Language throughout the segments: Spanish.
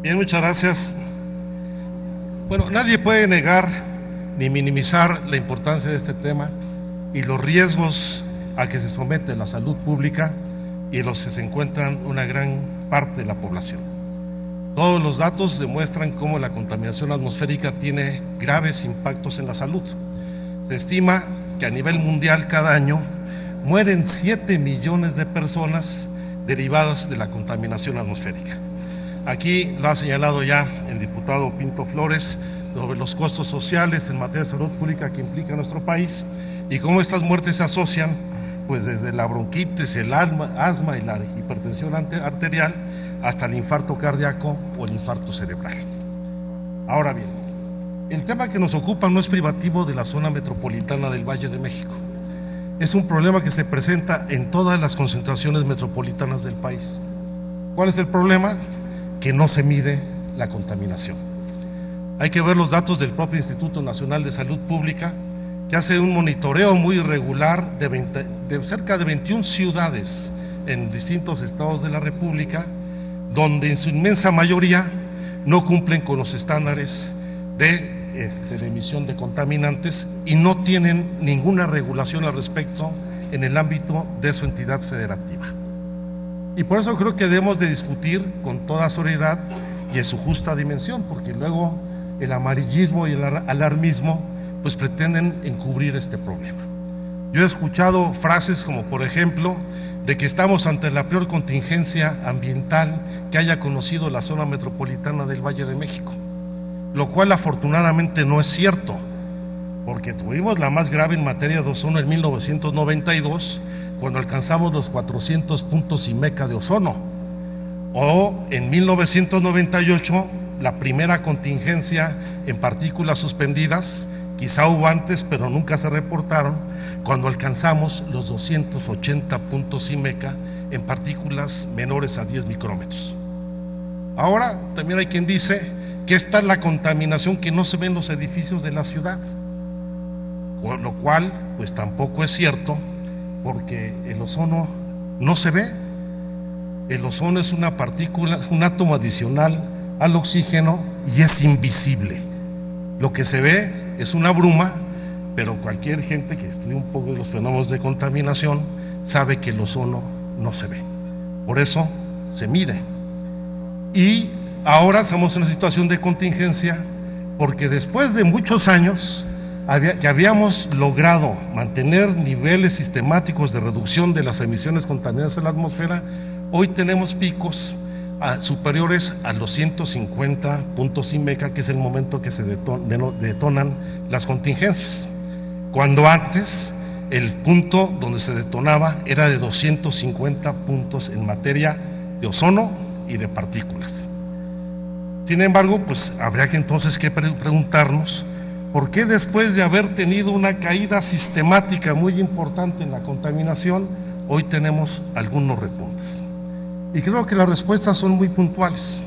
Bien, muchas gracias. Bueno, nadie puede negar ni minimizar la importancia de este tema y los riesgos a que se somete la salud pública y en los que se encuentran una gran parte de la población. Todos los datos demuestran cómo la contaminación atmosférica tiene graves impactos en la salud. Se estima que a nivel mundial cada año mueren 7 millones de personas derivadas de la contaminación atmosférica. Aquí lo ha señalado ya el diputado Pinto Flores sobre los costos sociales en materia de salud pública que implica nuestro país y cómo estas muertes se asocian pues desde la bronquitis, el asma y la hipertensión arterial hasta el infarto cardíaco o el infarto cerebral. Ahora bien, el tema que nos ocupa no es privativo de la zona metropolitana del Valle de México. Es un problema que se presenta en todas las concentraciones metropolitanas del país. ¿Cuál es el problema? Que no se mide la contaminación. Hay que ver los datos del propio Instituto Nacional de Salud Pública, que hace un monitoreo muy irregular de cerca de 21 ciudades en distintos estados de la República, donde en su inmensa mayoría no cumplen con los estándares de emisión de contaminantes y no tienen ninguna regulación al respecto en el ámbito de su entidad federativa. Y por eso creo que debemos de discutir con toda seriedad y en su justa dimensión, porque luego el amarillismo y el alarmismo pues pretenden encubrir este problema. Yo he escuchado frases como, por ejemplo, de que estamos ante la peor contingencia ambiental que haya conocido la zona metropolitana del Valle de México, lo cual afortunadamente no es cierto, porque tuvimos la más grave en materia de ozono en 1992, cuando alcanzamos los 400 puntos IMECA de ozono, o en 1998 la primera contingencia en partículas suspendidas, quizá hubo antes pero nunca se reportaron, cuando alcanzamos los 280 puntos IMECA en partículas menores a 10 micrómetros. Ahora también hay quien dice que esta es la contaminación que no se ve en los edificios de la ciudad, lo cual pues tampoco es cierto, porque el ozono no se ve. El ozono es una partícula, un átomo adicional al oxígeno y es invisible. Lo que se ve es una bruma, pero cualquier gente que estudie un poco de los fenómenos de contaminación sabe que el ozono no se ve. Por eso se mide. Y ahora estamos en una situación de contingencia porque después de muchos años que habíamos logrado mantener niveles sistemáticos de reducción de las emisiones contaminantes en la atmósfera, hoy tenemos picos superiores a los 150 puntos IMECA, que es el momento que se detonan las contingencias, cuando antes el punto donde se detonaba era de 250 puntos en materia de ozono y de partículas. Sin embargo, pues habría que entonces preguntarnos ¿por qué después de haber tenido una caída sistemática muy importante en la contaminación, hoy tenemos algunos repuntes? Y creo que las respuestas son muy puntuales.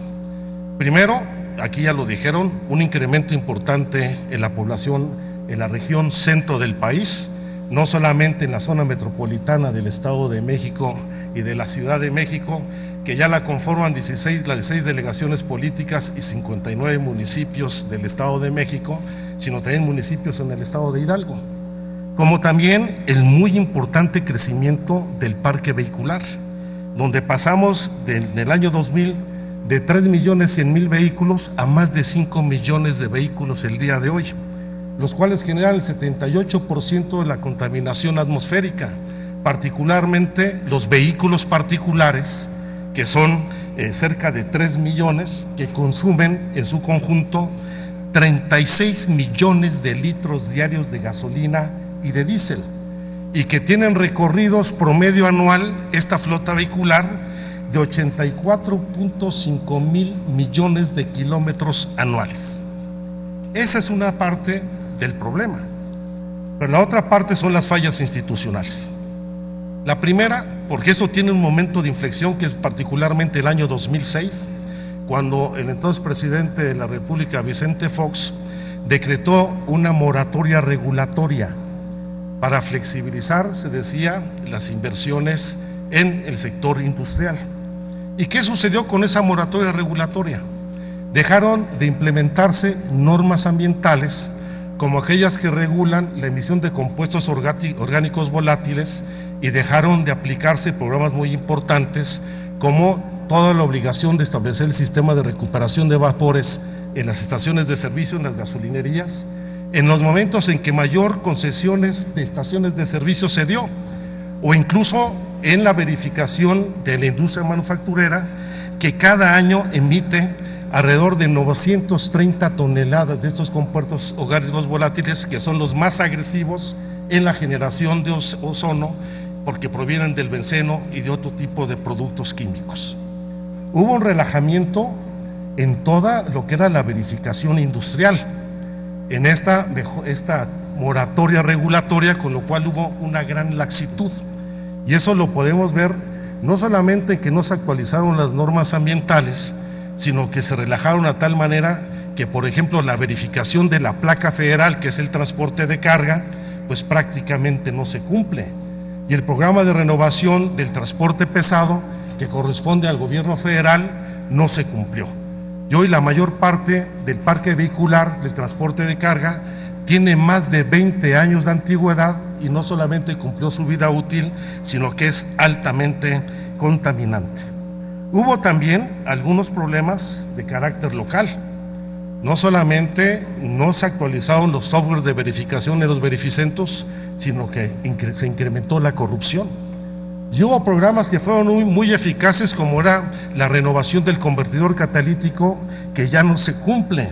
Primero, aquí ya lo dijeron, un incremento importante en la población en la región centro del país, no solamente en la zona metropolitana del Estado de México y de la Ciudad de México, que ya la conforman las 16 delegaciones políticas y 59 municipios del Estado de México, sino también municipios en el estado de Hidalgo, como también el muy importante crecimiento del parque vehicular, donde pasamos en el año 2000 de 3.100.000 vehículos a más de 5 millones de vehículos el día de hoy, los cuales generan el 78% de la contaminación atmosférica, particularmente los vehículos particulares, que son cerca de 3 millones, que consumen en su conjunto 36 millones de litros diarios de gasolina y de diésel, y que tienen recorridos promedio anual, esta flota vehicular, de 84.5 mil millones de kilómetros anuales. Esa es una parte del problema, pero la otra parte son las fallas institucionales. La primera, porque eso tiene un momento de inflexión, que es particularmente el año 2006, cuando el entonces presidente de la República, Vicente Fox, decretó una moratoria regulatoria para flexibilizar, se decía, las inversiones en el sector industrial. ¿Y qué sucedió con esa moratoria regulatoria? dejaron de implementarse normas ambientales como aquellas que regulan la emisión de compuestos orgánicos volátiles, y dejaron de aplicarse programas muy importantes como toda la obligación de establecer el sistema de recuperación de vapores en las estaciones de servicio, en las gasolinerías, en los momentos en que mayor concesiones de estaciones de servicio se dio, o incluso en la verificación de la industria manufacturera, que cada año emite alrededor de 930 toneladas de estos compuestos orgánicos volátiles, que son los más agresivos en la generación de ozono, porque provienen del benceno y de otro tipo de productos químicos. Hubo un relajamiento en toda lo que era la verificación industrial, en esta moratoria regulatoria, con lo cual hubo una gran laxitud. Y eso lo podemos ver no solamente en que no se actualizaron las normas ambientales, sino que se relajaron a tal manera que, por ejemplo, la verificación de la placa federal, que es el transporte de carga, pues prácticamente no se cumple. Y el programa de renovación del transporte pesado, que corresponde al gobierno federal, no se cumplió. Y hoy la mayor parte del parque vehicular del transporte de carga tiene más de 20 años de antigüedad, y no solamente cumplió su vida útil, sino que es altamente contaminante. Hubo también algunos problemas de carácter local. No solamente no se actualizaron los softwares de verificación en los verificentros, sino que se incrementó la corrupción. Y hubo programas que fueron muy eficaces, como era la renovación del convertidor catalítico, que ya no se cumple,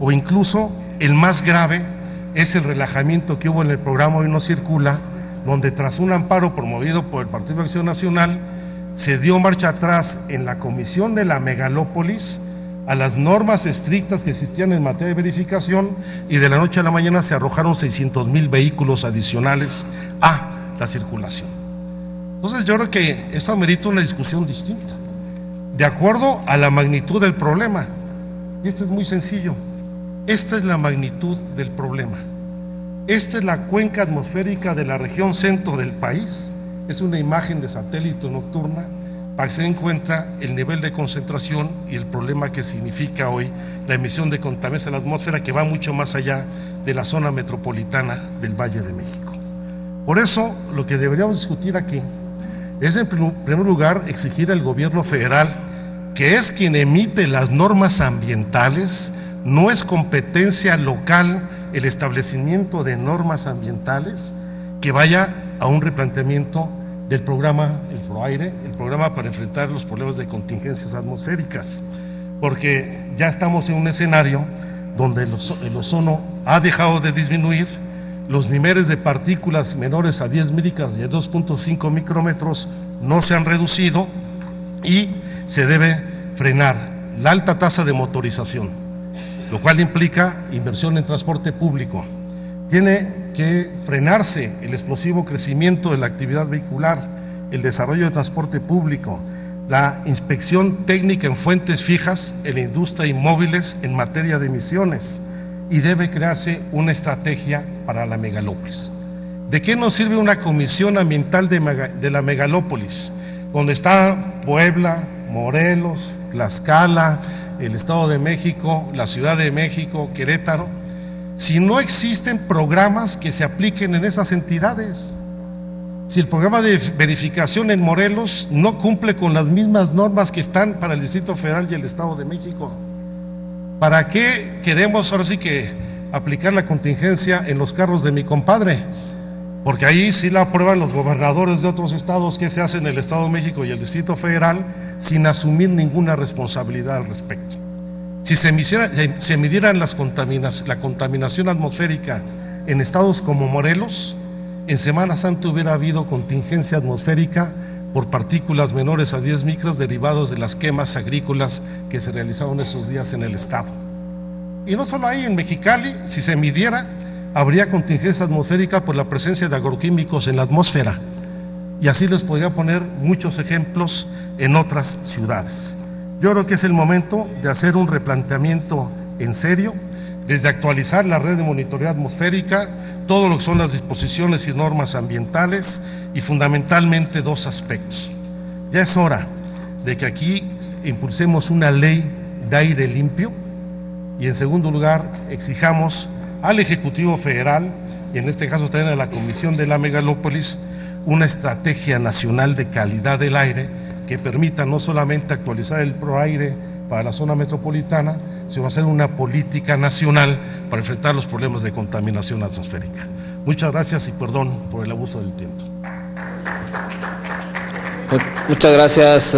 o incluso el más grave es el relajamiento que hubo en el programa Hoy No Circula, donde tras un amparo promovido por el Partido de Acción Nacional, se dio marcha atrás en la comisión de la megalópolis a las normas estrictas que existían en materia de verificación, y de la noche a la mañana se arrojaron 600,000 vehículos adicionales a la circulación. Entonces yo creo que esto amerita una discusión distinta, de acuerdo a la magnitud del problema. Y esto es muy sencillo. Esta es la magnitud del problema. Esta es la cuenca atmosférica de la región centro del país. Es una imagen de satélite nocturna para que se den cuenta el nivel de concentración y el problema que significa hoy la emisión de contaminantes a la atmósfera, que va mucho más allá de la zona metropolitana del Valle de México. Por eso, lo que deberíamos discutir aquí es, en primer lugar, exigir al gobierno federal, que es quien emite las normas ambientales. No es competencia local el establecimiento de normas ambientales, que vaya a un replanteamiento del programa, el PROAIRE, el programa para enfrentar los problemas de contingencias atmosféricas, porque ya estamos en un escenario donde el ozono ha dejado de disminuir, los niveles de partículas menores a 10 micras y a 2.5 micrómetros no se han reducido, y se debe frenar la alta tasa de motorización, lo cual implica inversión en transporte público. Tiene que frenarse el explosivo crecimiento de la actividad vehicular, el desarrollo de transporte público, la inspección técnica en fuentes fijas en la industria y móviles en materia de emisiones, y debe crearse una estrategia para la megalópolis. ¿De qué nos sirve una comisión ambiental de la megalópolis, donde está Puebla, Morelos, Tlaxcala, el Estado de México, la Ciudad de México, Querétaro, si no existen programas que se apliquen en esas entidades? Si el programa de verificación en Morelos no cumple con las mismas normas que están para el Distrito Federal y el Estado de México, ¿para qué queremos ahora sí que aplicar la contingencia en los carros de mi compadre? Porque ahí sí la aprueban los gobernadores de otros estados, que se hace en el Estado de México y el Distrito Federal, sin asumir ninguna responsabilidad al respecto. Si se midieran la contaminación atmosférica en estados como Morelos, en Semana Santa hubiera habido contingencia atmosférica por partículas menores a 10 micras derivados de las quemas agrícolas que se realizaron esos días en el estado. Y no solo ahí, en Mexicali, si se midiera, habría contingencia atmosférica por la presencia de agroquímicos en la atmósfera. Y así les podría poner muchos ejemplos en otras ciudades. Yo creo que es el momento de hacer un replanteamiento en serio, desde actualizar la red de monitoreo atmosférica, todo lo que son las disposiciones y normas ambientales, y fundamentalmente dos aspectos. Ya es hora de que aquí impulsemos una ley de aire limpio, Y en segundo lugar, exijamos al Ejecutivo Federal, y en este caso también a la Comisión de la Megalópolis, una estrategia nacional de calidad del aire que permita no solamente actualizar el ProAire para la zona metropolitana, sino hacer una política nacional para enfrentar los problemas de contaminación atmosférica. Muchas gracias y perdón por el abuso del tiempo. Muchas gracias.